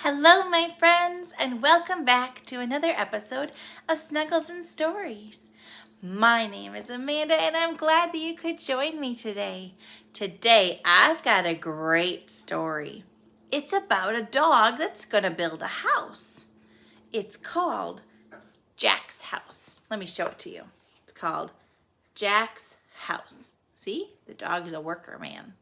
Hello, my friends, and welcome back to another episode of Snuggles and Stories. My name is Amanda, and I'm glad that you could join me today. Today, I've got a great story. It's about a dog that's going to build a house. It's called Jack's House. Let me show it to you. It's called Jack's House. See? The dog is a worker man.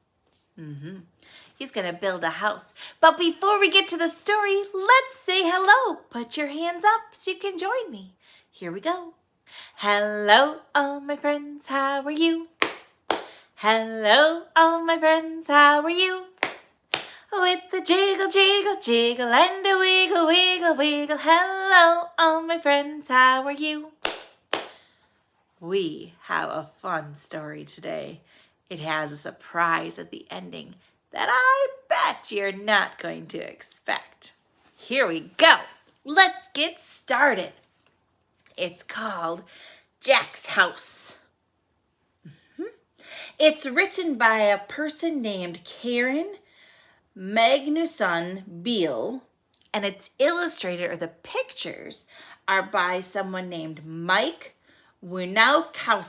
He's going to build a house. But before we get to the story, let's say hello. Put your hands up so you can join me. Here we go. Hello, all my friends. How are you? Hello, all my friends. How are you? With the jiggle, jiggle, jiggle and a wiggle, wiggle, wiggle. Hello, all my friends. How are you? We have a fun story today. It has a surprise at the ending that I bet you're not going to expect. Here we go. Let's get started. It's called Jack's House. It's written by a person named Karen Magnuson Beil, and it's illustrated, or the pictures are by someone named Mike Wohnoutka.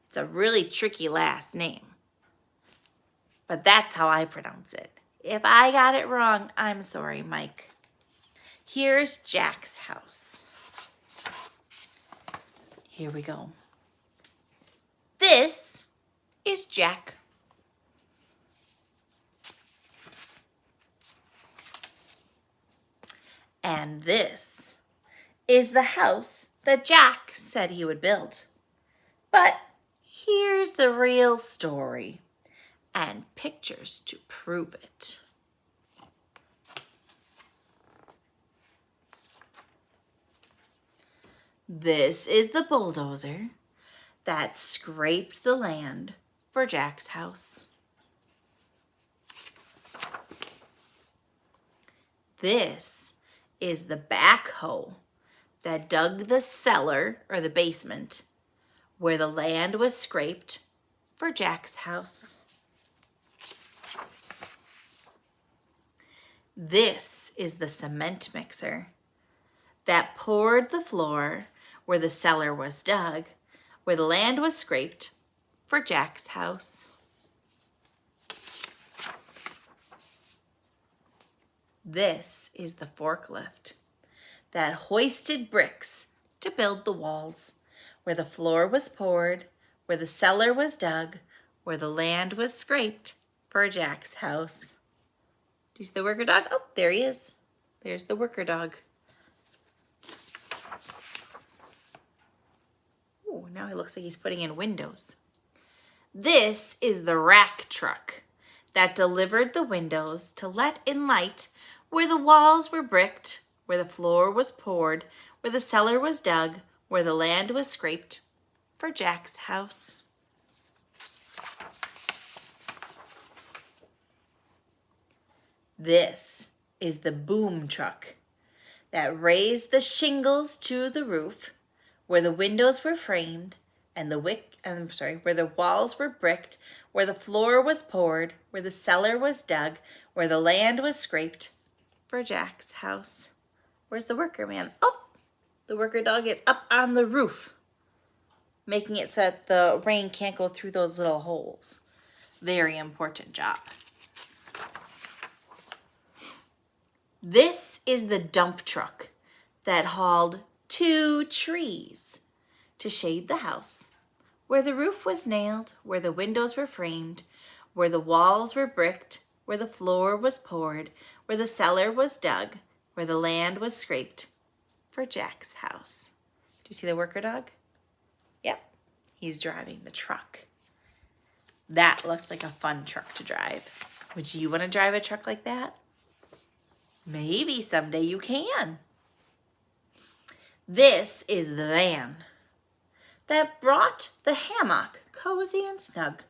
It's a really tricky last name, but that's how I pronounce it. If I got it wrong, I'm sorry, Mike. Here's Jack's house. Here we go. This is Jack. And this is the house that Jack said he would build. But here's the real story and pictures to prove it. This is the bulldozer that scraped the land for Jack's house. This is the backhoe that dug the cellar, or the basement, where the land was scraped for Jack's house. This is the cement mixer that poured the floor where the cellar was dug, where the land was scraped for Jack's house. This is the forklift that hoisted bricks to build the walls, where the floor was poured, where the cellar was dug, where the land was scraped for Jack's house. Do you see the worker dog? Oh, there he is. There's the worker dog. Oh, now he looks like he's putting in windows. This is the rack truck that delivered the windows to let in light where the walls were bricked, where the floor was poured, where the cellar was dug, where the land was scraped for Jack's house. This is the boom truck that raised the shingles to the roof, where the windows were framed and where the walls were bricked, where the floor was poured, where the cellar was dug, where the land was scraped for Jack's house. Where's the worker man? Oh, the worker dog is up on the roof, making it so that the rain can't go through those little holes. Very important job. This is the dump truck that hauled 2 trees to shade the house, where the roof was nailed, where the windows were framed, where the walls were bricked, where the floor was poured, where the cellar was dug, where the land was scraped for Jack's house. Do you see the worker dog? Yep, he's driving the truck. That looks like a fun truck to drive. Would you want to drive a truck like that? Maybe someday you can. This is the van that brought the hammock cozy and snug,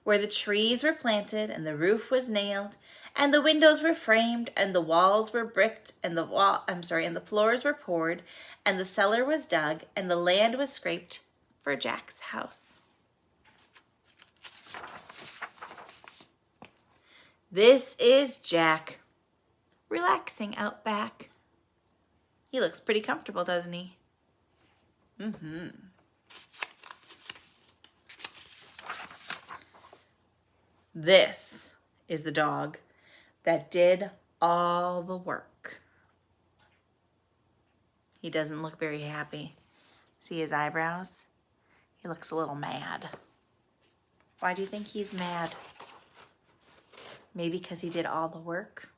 where the trees were planted and the roof was nailed and the windows were framed and the walls were bricked and the floors were poured and the cellar was dug and the land was scraped for Jack's house. This is Jack, relaxing out back. He looks pretty comfortable, doesn't he? This is the dog that did all the work. He doesn't look very happy. See his eyebrows? He looks a little mad. Why do you think he's mad? Maybe because he did all the work?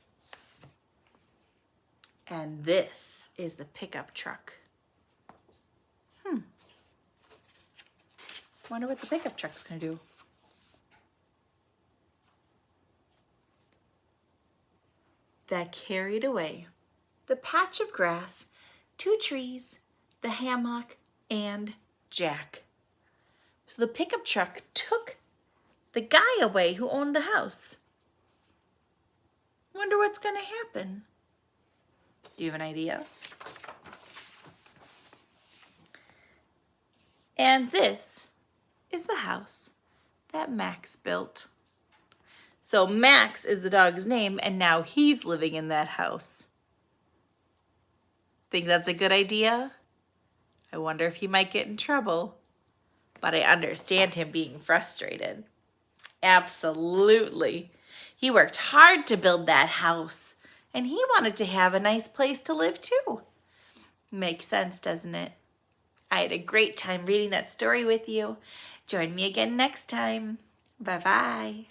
And this is the pickup truck. Wonder what the pickup truck's gonna do. That carried away the patch of grass, 2 trees, the hammock, and Jack. So the pickup truck took the guy away who owned the house. Wonder what's gonna happen. Do you have an idea? And this is the house that Max built. So Max is the dog's name, and now he's living in that house. Think that's a good idea? I wonder if he might get in trouble. But I understand him being frustrated. Absolutely. He worked hard to build that house, and he wanted to have a nice place to live too. Makes sense, doesn't it? I had a great time reading that story with you. Join me again next time. Bye-bye.